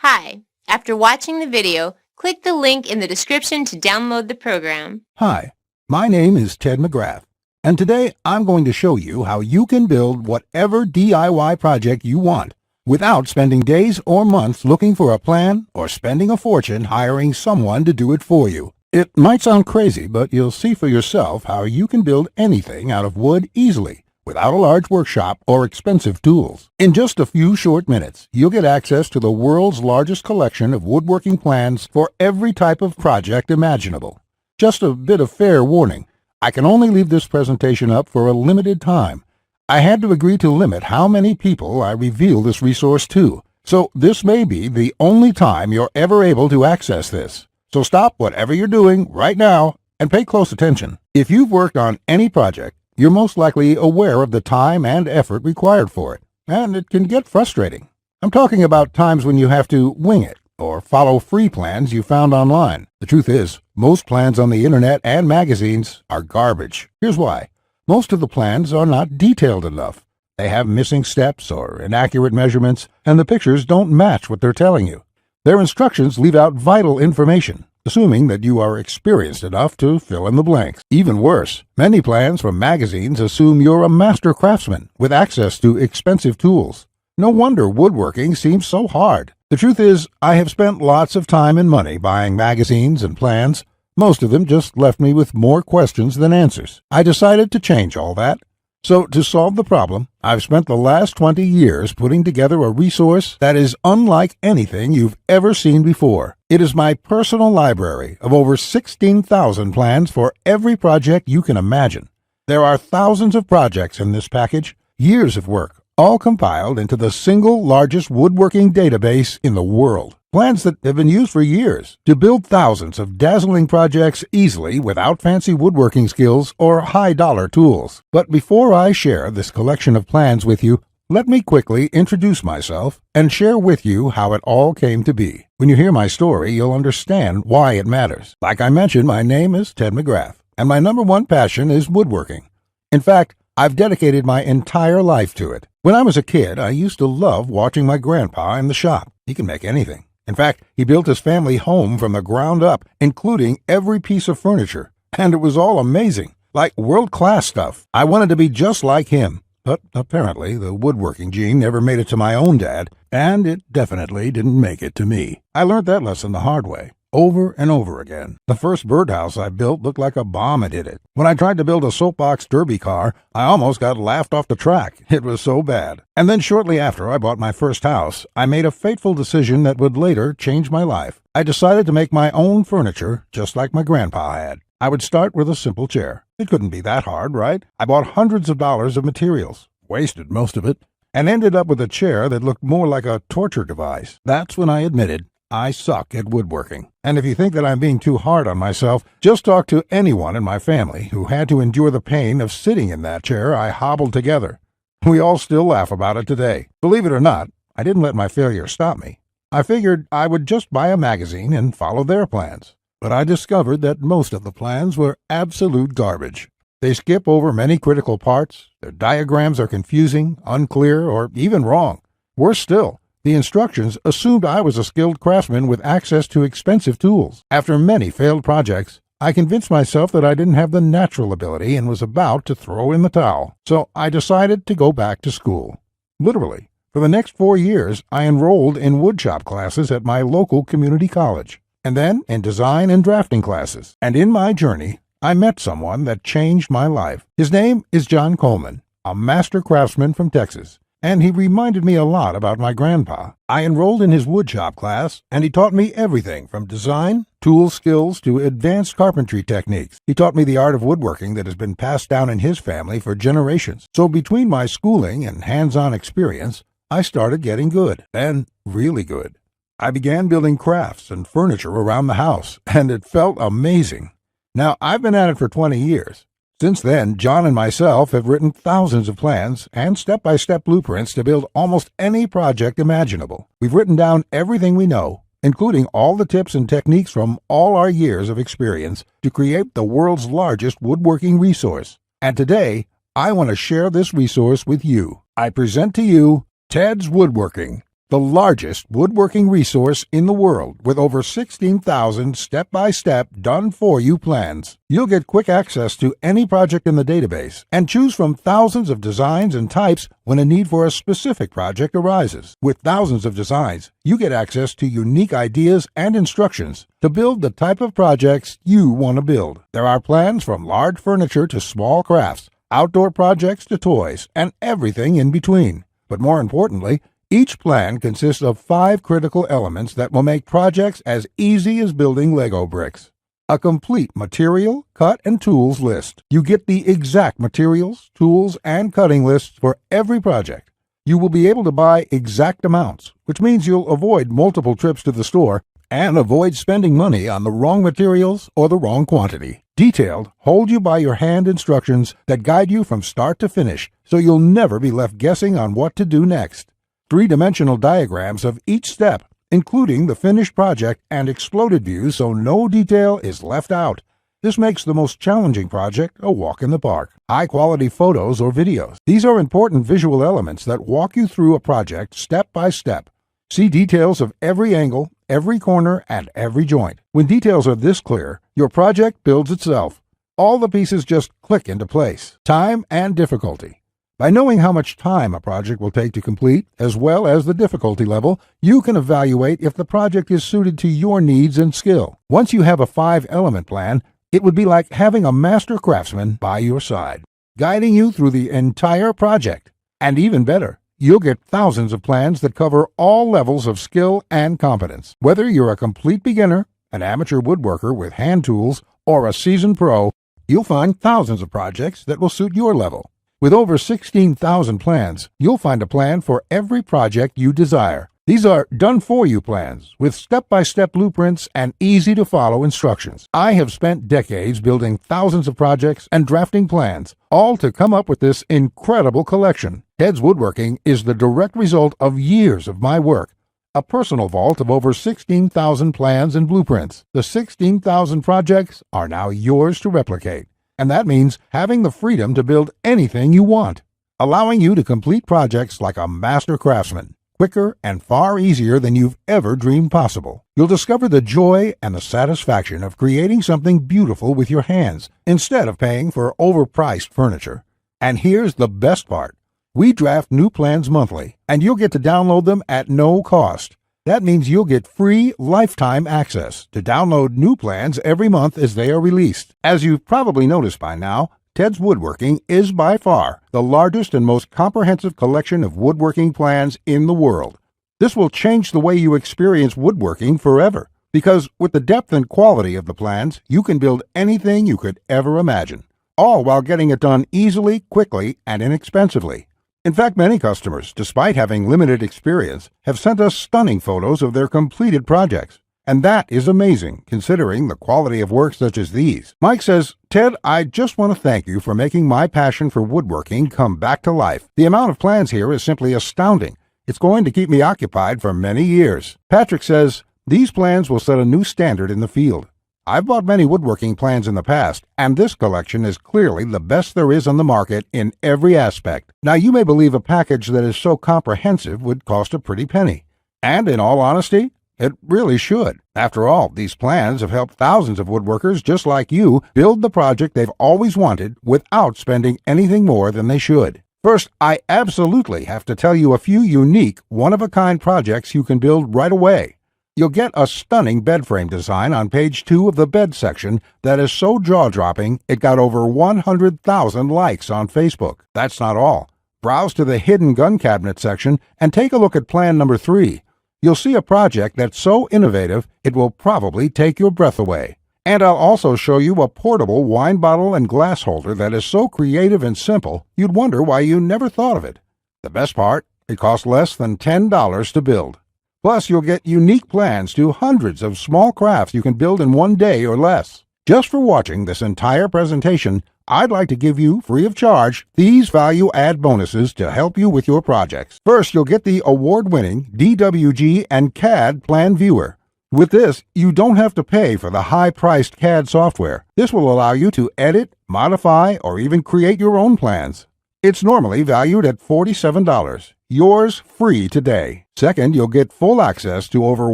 Hi. After watching the video, click the link in the description to download the program. Hi, my name is Ted McGrath, and today I'm going to show you how you can build whatever DIY project you want without spending days or months looking for a plan or spending a fortune hiring someone to do it for you. It might sound crazy, but you'll see for yourself how you can build anything out of wood easily without a large workshop or expensive tools. In just a few short minutes, you'll get access to the world's largest collection of woodworking plans for every type of project imaginable. Just a bit of fair warning, I can only leave this presentation up for a limited time. I had to agree to limit how many people I reveal this resource to, so this may be the only time you're ever able to access this. So stop whatever you're doing right now and pay close attention. If you've worked on any project, you're most likely aware of the time and effort required for it, and it can get frustrating. I'm talking about times when you have to wing it or follow free plans you found online. The truth is, most plans on the internet and magazines are garbage. Here's why. Most of the plans are not detailed enough. They have missing steps or inaccurate measurements, and the pictures don't match what they're telling you. Their instructions leave out vital information, assuming that you are experienced enough to fill in the blanks. Even worse, many plans from magazines assume you're a master craftsman with access to expensive tools. No wonder woodworking seems so hard. The truth is, I have spent lots of time and money buying magazines and plans. Most of them just left me with more questions than answers. I decided to change all that. So to solve the problem, I've spent the last 20 years putting together a resource that is unlike anything you've ever seen before. It is my personal library of over 16,000 plans for every project you can imagine. There are thousands of projects in this package, years of work, all compiled into the single largest woodworking database in the world. Plans that have been used for years to build thousands of dazzling projects easily without fancy woodworking skills or high-dollar tools. But before I share this collection of plans with you, let me quickly introduce myself and share with you how it all came to be. When you hear my story, you'll understand why it matters. Like I mentioned, my name is Ted McGrath, and my number one passion is woodworking. In fact, I've dedicated my entire life to it. When I was a kid, I used to love watching my grandpa in the shop. He can make anything. In fact, he built his family home from the ground up, including every piece of furniture. And it was all amazing, like world-class stuff. I wanted to be just like him. But apparently, the woodworking gene never made it to my own dad, and it definitely didn't make it to me. I learned that lesson the hard way, over and over again. The first birdhouse I built looked like a bomb had hit it. When I tried to build a soapbox derby car, I almost got laughed off the track. It was so bad. And then shortly after I bought my first house, I made a fateful decision that would later change my life. I decided to make my own furniture, just like my grandpa had. I would start with a simple chair. It couldn't be that hard, right? I bought hundreds of dollars of materials, wasted most of it, and ended up with a chair that looked more like a torture device. That's when I admitted I suck at woodworking. And if you think that I'm being too hard on myself, just talk to anyone in my family who had to endure the pain of sitting in that chair I hobbled together. We all still laugh about it today. Believe it or not, I didn't let my failure stop me. I figured I would just buy a magazine and follow their plans. But I discovered that most of the plans were absolute garbage. They skip over many critical parts, their diagrams are confusing, unclear, or even wrong. Worse still, the instructions assumed I was a skilled craftsman with access to expensive tools. After many failed projects, I convinced myself that I didn't have the natural ability and was about to throw in the towel. So I decided to go back to school. Literally, for the next 4 years, I enrolled in woodshop classes at my local community college, and then in design and drafting classes. And in my journey, I met someone that changed my life. His name is John Coleman, a master craftsman from Texas, and he reminded me a lot about my grandpa. I enrolled in his woodshop class, and he taught me everything from design, tool skills, to advanced carpentry techniques. He taught me the art of woodworking that has been passed down in his family for generations. So between my schooling and hands-on experience, I started getting good, then really good. I began building crafts and furniture around the house, and it felt amazing. Now, I've been at it for 20 years. Since then, John and myself have written thousands of plans and step-by-step blueprints to build almost any project imaginable. We've written down everything we know, including all the tips and techniques from all our years of experience to create the world's largest woodworking resource. And today, I want to share this resource with you. I present to you Teds Woodworking, the largest woodworking resource in the world with over 16,000 step-by-step done-for-you plans. You'll get quick access to any project in the database and choose from thousands of designs and types when a need for a specific project arises. With thousands of designs, you get access to unique ideas and instructions to build the type of projects you want to build. There are plans from large furniture to small crafts, outdoor projects to toys, and everything in between. But more importantly, each plan consists of 5 critical elements that will make projects as easy as building Lego bricks. A complete material, cut, and tools list. You get the exact materials, tools, and cutting lists for every project. You will be able to buy exact amounts, which means you'll avoid multiple trips to the store and avoid spending money on the wrong materials or the wrong quantity. Detailed, hold-you-by-your-hand instructions that guide you from start to finish, so you'll never be left guessing on what to do next. 3-dimensional diagrams of each step, including the finished project and exploded views so no detail is left out. This makes the most challenging project a walk in the park. High-quality photos or videos. These are important visual elements that walk you through a project step by step. See details of every angle, every corner, and every joint. When details are this clear, your project builds itself. All the pieces just click into place. Time and difficulty. By knowing how much time a project will take to complete, as well as the difficulty level, you can evaluate if the project is suited to your needs and skill. Once you have a 5-element plan, it would be like having a master craftsman by your side, guiding you through the entire project. And even better, you'll get thousands of plans that cover all levels of skill and competence. Whether you're a complete beginner, an amateur woodworker with hand tools, or a seasoned pro, you'll find thousands of projects that will suit your level. With over 16,000 plans, you'll find a plan for every project you desire. These are done-for-you plans with step-by-step blueprints and easy-to-follow instructions. I have spent decades building thousands of projects and drafting plans, all to come up with this incredible collection. Teds Woodworking is the direct result of years of my work. A personal vault of over 16,000 plans and blueprints. The 16,000 projects are now yours to replicate. And that means having the freedom to build anything you want, allowing you to complete projects like a master craftsman, quicker and far easier than you've ever dreamed possible. You'll discover the joy and the satisfaction of creating something beautiful with your hands instead of paying for overpriced furniture. And here's the best part. We draft new plans monthly, and you'll get to download them at no cost. That means you'll get free lifetime access to download new plans every month as they are released. As you've probably noticed by now, Teds Woodworking is by far the largest and most comprehensive collection of woodworking plans in the world. This will change the way you experience woodworking forever, because with the depth and quality of the plans, you can build anything you could ever imagine, all while getting it done easily, quickly, and inexpensively. In fact, many customers, despite having limited experience, have sent us stunning photos of their completed projects. And that is amazing, considering the quality of work such as these. Mike says, "Ted, I just want to thank you for making my passion for woodworking come back to life. The amount of plans here is simply astounding. It's going to keep me occupied for many years." Patrick says, "These plans will set a new standard in the field. I've bought many woodworking plans in the past, and this collection is clearly the best there is on the market in every aspect." Now, you may believe a package that is so comprehensive would cost a pretty penny. And in all honesty, it really should. After all, these plans have helped thousands of woodworkers just like you build the project they've always wanted without spending anything more than they should. First, I absolutely have to tell you a few unique, one-of-a-kind projects you can build right away. You'll get a stunning bed frame design on page 2 of the bed section that is so jaw-dropping it got over 100,000 likes on Facebook. That's not all. Browse to the hidden gun cabinet section and take a look at plan number 3. You'll see a project that's so innovative it will probably take your breath away. And I'll also show you a portable wine bottle and glass holder that is so creative and simple you'd wonder why you never thought of it. The best part, it costs less than $10 to build. Plus, you'll get unique plans to hundreds of small crafts you can build in one day or less. Just for watching this entire presentation, I'd like to give you, free of charge, these value-add bonuses to help you with your projects. First, you'll get the award-winning DWG and CAD Plan Viewer. With this, you don't have to pay for the high-priced CAD software. This will allow you to edit, modify, or even create your own plans. It's normally valued at $47. yours free today. Second, you'll get full access to over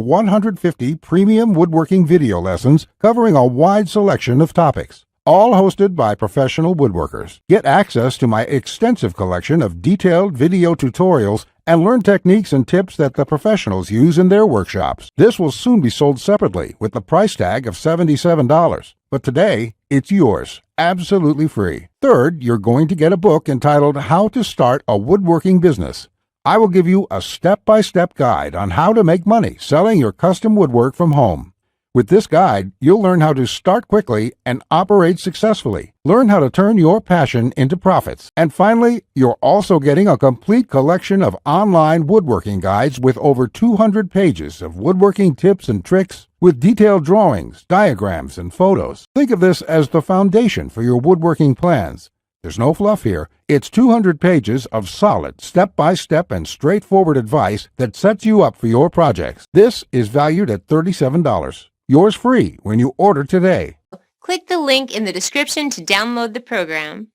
150 premium woodworking video lessons covering a wide selection of topics, all hosted by professional woodworkers. Get access to my extensive collection of detailed video tutorials and learn techniques and tips that the professionals use in their workshops. This will soon be sold separately with the price tag of $77. But today, it's yours, absolutely free. Third, you're going to get a book entitled How to Start a Woodworking Business. I will give you a step-by-step guide on how to make money selling your custom woodwork from home. With this guide, you'll learn how to start quickly and operate successfully. Learn how to turn your passion into profits. And finally, you're also getting a complete collection of online woodworking guides with over 200 pages of woodworking tips and tricks with detailed drawings, diagrams, and photos. Think of this as the foundation for your woodworking plans. There's no fluff here. It's 200 pages of solid, step-by-step and straightforward advice that sets you up for your projects. This is valued at $37. Yours free when you order today. Click the link in the description to download the program.